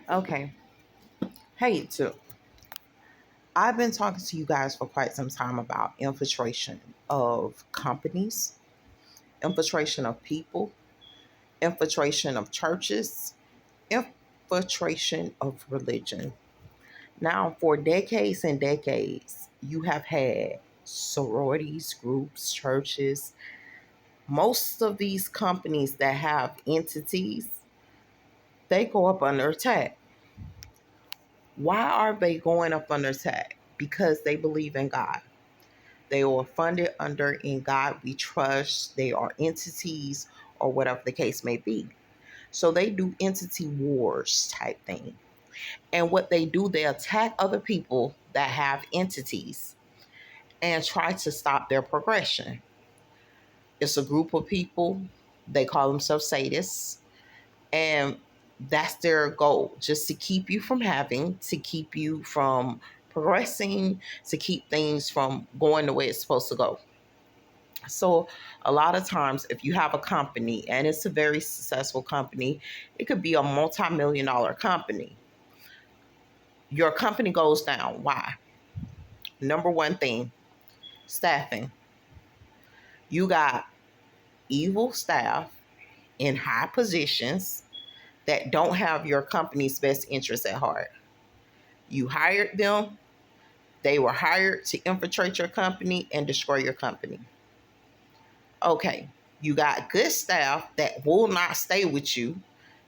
Okay. Hey, too. I've been talking to you guys for quite some time about infiltration of companies, infiltration of people, infiltration of churches, infiltration of religion. Now, for decades and decades, you have had sororities, groups, churches, most of these companies that have entities, they go up under attack. Why are they going up under attack? Because they believe in God. They are funded under In God We Trust. They are entities or whatever the case may be. So they do entity wars type thing. And what they do, they attack other people that have entities and try to stop their progression. It's a group of people, they call themselves sadists, and that's their goal, just to keep you from having, to keep you from progressing, to keep things from going the way it's supposed to go. So a lot of times if you have a company and it's a very successful company, it could be a multi-million dollar company. Your company goes down. Why? Number one thing, staffing. You got evil staff in high positions that don't have your company's best interests at heart. You hired them. They were hired to infiltrate your company and destroy your company. Okay, you got good staff that will not stay with you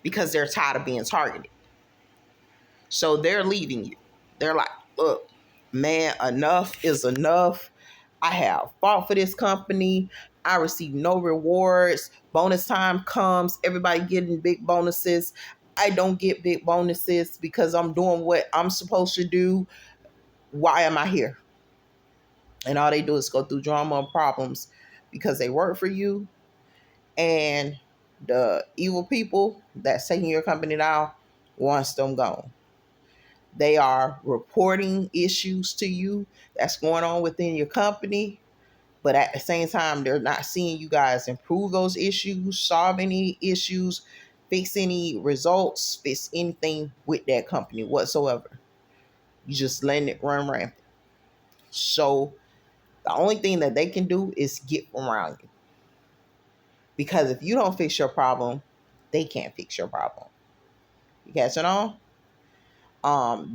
because they're tired of being targeted. So they're leaving you. They're like, look, man, enough is enough. I have fought for this company. I receive no rewards. Bonus time comes. Everybody getting big bonuses. I don't get big bonuses because I'm doing what I'm supposed to do. Why am I here? And all they do is go through drama and problems because they work for you. And the evil people that's taking your company down wants them gone. They are reporting issues to you that's going on within your company. But at the same time, they're not seeing you guys improve those issues, solve any issues, fix any results, fix anything with that company whatsoever. You just letting it run rampant. So the only thing that they can do is get around you. Because if you don't fix your problem, they can't fix your problem. You catching on?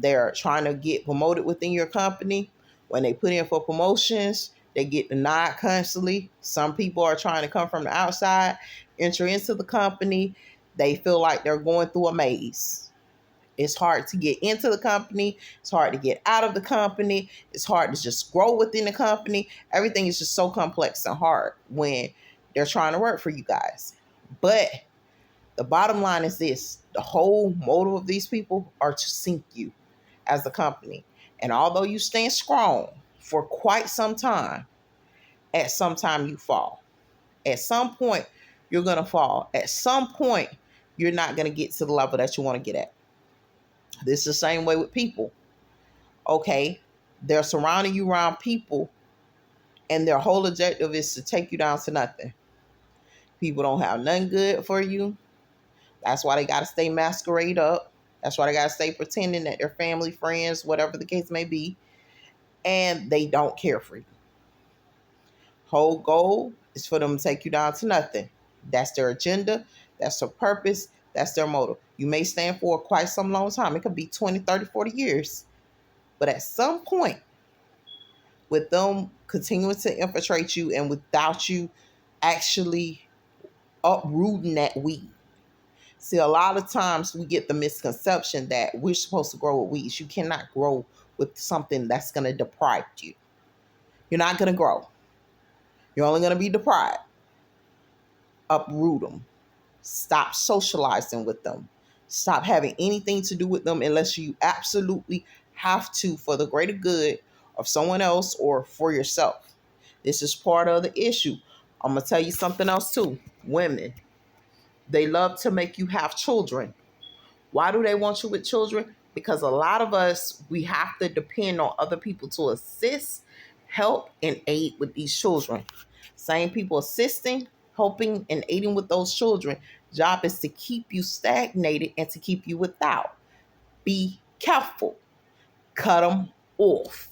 They're trying to get promoted within your company. When they put in for promotions, they get denied constantly. Some people are trying to come from the outside, enter into the company. They feel like they're going through a maze. It's hard to get into the company. It's hard to get out of the company. It's hard to just grow within the company. Everything is just so complex and hard when they're trying to work for you guys. But the bottom line is this: the whole motive of these people are to sink you as a company. And although you stand strong for quite some time, at some time you fall. At some point, you're going to fall. At some point, you're not going to get to the level that you want to get at. This is the same way with people. Okay, they're surrounding you around people, and their whole objective is to take you down to nothing. People don't have nothing good for you. That's why they got to stay masquerade up. That's why they got to stay pretending that they're family, friends, whatever the case may be. And they don't care for you. Whole goal is for them to take you down to nothing. That's their agenda. That's their purpose. That's their motive. You may stand for quite some long time. It could be 20, 30, 40 years. But at some point, with them continuing to infiltrate you and without you actually uprooting that weed. See, a lot of times we get the misconception that we're supposed to grow with weeds. You cannot grow with something that's going to deprive you. You're not going to grow. You're only going to be deprived. Uproot them. Stop socializing with them. Stop having anything to do with them unless you absolutely have to for the greater good of someone else or for yourself. This is part of the issue. I'm going to tell you something else too. Women, they love to make you have children. Why do they want you with children? Because a lot of us, we have to depend on other people to assist, help, and aid with these children. Same people assisting, helping, and aiding with those children. Job is to keep you stagnated and to keep you without. Be careful. Cut them off.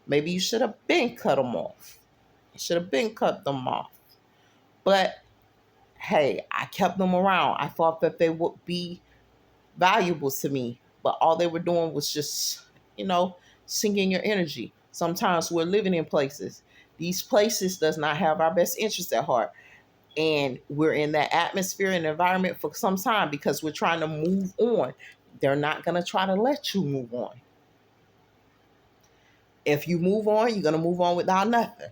Maybe you should have been cut them off. You should have been cut them off. But hey, I kept them around. I thought that they would be valuable to me, but all they were doing was just, sinking your energy. Sometimes we're living in places. These places does not have our best interest at heart. And we're in that atmosphere and environment for some time because we're trying to move on. They're not going to try to let you move on. If you move on, you're going to move on without nothing.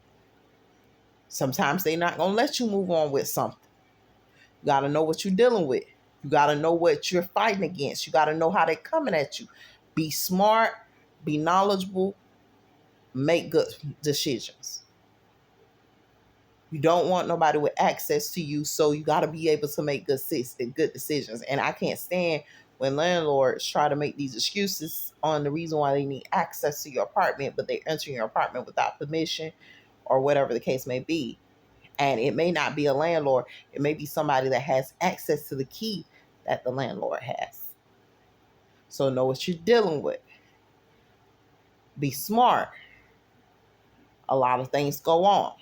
Sometimes they're not going to let you move on with something. You got to know what you're dealing with. You got to know what you're fighting against. You got to know how they're coming at you. Be smart, be knowledgeable, make good decisions. You don't want nobody with access to you, so you got to be able to make good decisions. And I can't stand when landlords try to make these excuses on the reason why they need access to your apartment, but they enter your apartment without permission or whatever the case may be. And it may not be a landlord. It may be somebody that has access to the key that the landlord has. So know what you're dealing with. Be smart. A lot of things go on.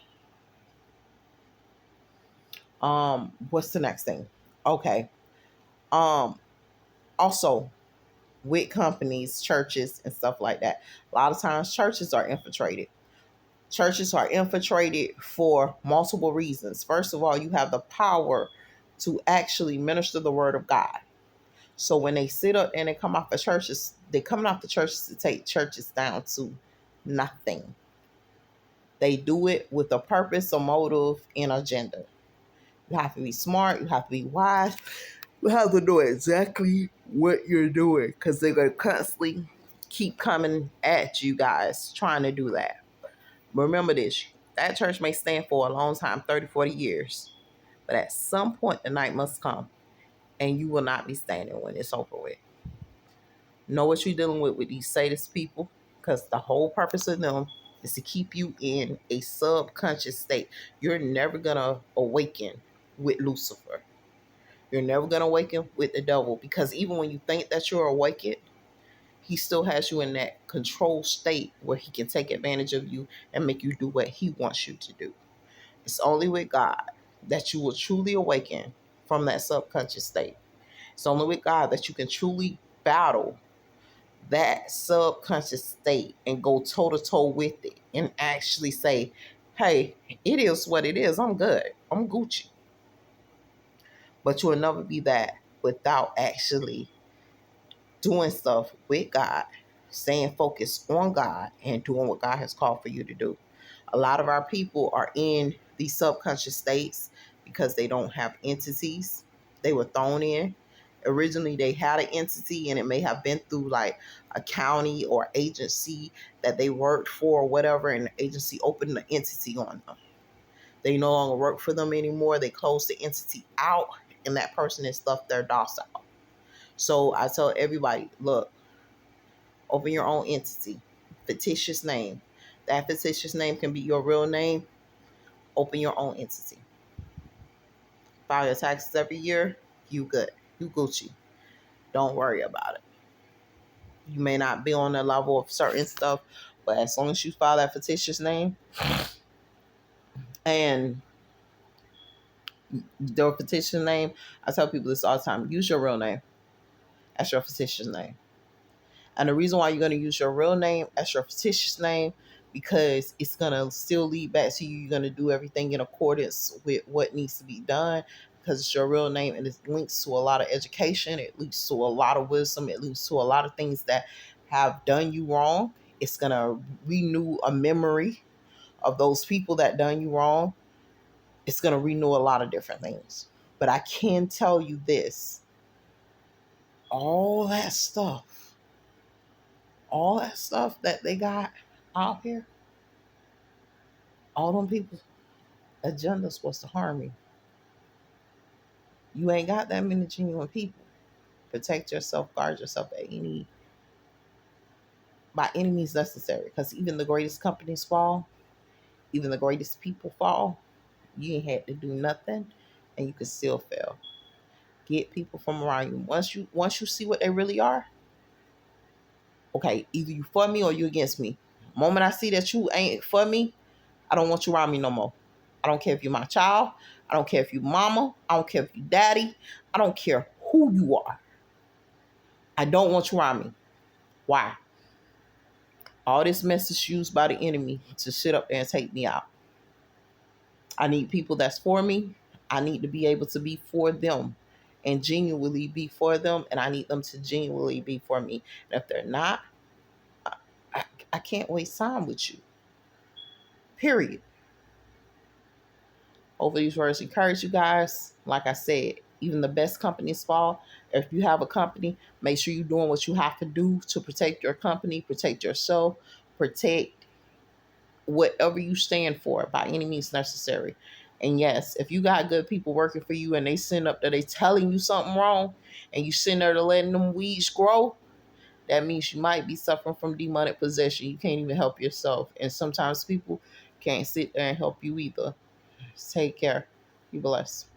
What's the next thing? Okay. Also, with companies, churches, and stuff like that, a lot of times churches are infiltrated. Churches are infiltrated for multiple reasons. First of all, you have the power to actually minister the word of God. So when they sit up and they come off the churches, they're coming off the churches to take churches down to nothing. They do it with a purpose, a motive, and agenda. You have to be smart. You have to be wise. You have to know exactly what you're doing because they're going to constantly keep coming at you guys trying to do that. But remember this, that church may stand for a long time, 30, 40 years. But at some point, the night must come and you will not be standing when it's over with. Know what you're dealing with these sadist people because the whole purpose of them is to keep you in a subconscious state. You're never going to awaken with Lucifer. You're never going to awaken with the devil because even when you think that you're awakened, he still has you in that control state where he can take advantage of you and make you do what he wants you to do. It's only with God that you will truly awaken from that subconscious state. It's only with God that you can truly battle that subconscious state and go toe to toe with it and actually say, hey, it is what it is. I'm good. I'm Gucci. But you'll never be that without actually doing stuff with God, staying focused on God, and doing what God has called for you to do. A lot of our people are in these subconscious states because they don't have entities. They were thrown in. Originally, they had an entity, and it may have been through like a county or agency that they worked for or whatever, and the agency opened the entity on them. They no longer work for them anymore. They closed the entity out, and that person is left there docile. So I tell everybody, look, open your own entity, fictitious name. That fictitious name can be your real name. Open your own entity. File your taxes every year. You good. You Gucci. Don't worry about it. You may not be on the level of certain stuff, but as long as you file that fictitious name and the fictitious name, I tell people this all the time. Use your real name as your fictitious name. And the reason why you're going to use your real name as your fictitious name, because it's going to still lead back to you. You're going to do everything in accordance with what needs to be done because it's your real name and it links to a lot of education. It leads to a lot of wisdom. It leads to a lot of things that have done you wrong. It's going to renew a memory of those people that done you wrong. It's going to renew a lot of different things. But I can tell you this, all that stuff that they got out here, all them people agendas was to harm you. You ain't got that many genuine people. Protect yourself, guard yourself by any means necessary. Because even the greatest companies fall, even the greatest people fall. You ain't had to do nothing, and you could still fail. Get people from around you. Once you see what they really are, okay, either you for me or you against me. The moment I see that you ain't for me, I don't want you around me no more. I don't care if you're my child. I don't care if you mama. I don't care if you daddy. I don't care who you are. I don't want you around me. Why? All this mess is used by the enemy to sit up there and take me out. I need people that's for me. I need to be able to be for them and genuinely be for them. And I need them to genuinely be for me. And if they're not, I, I can't waste time with you. Period. Over these words, encourage you guys. Like I said, even the best companies fall. If you have a company, make sure you're doing what you have to do to protect your company, protect yourself, protect whatever you stand for by any means necessary. And yes, if you got good people working for you and they send up that they telling you something wrong and you sitting there to letting them weeds grow, that means you might be suffering from demonic possession. You can't even help yourself. And sometimes people can't sit there and help you either. Take care. Be blessed.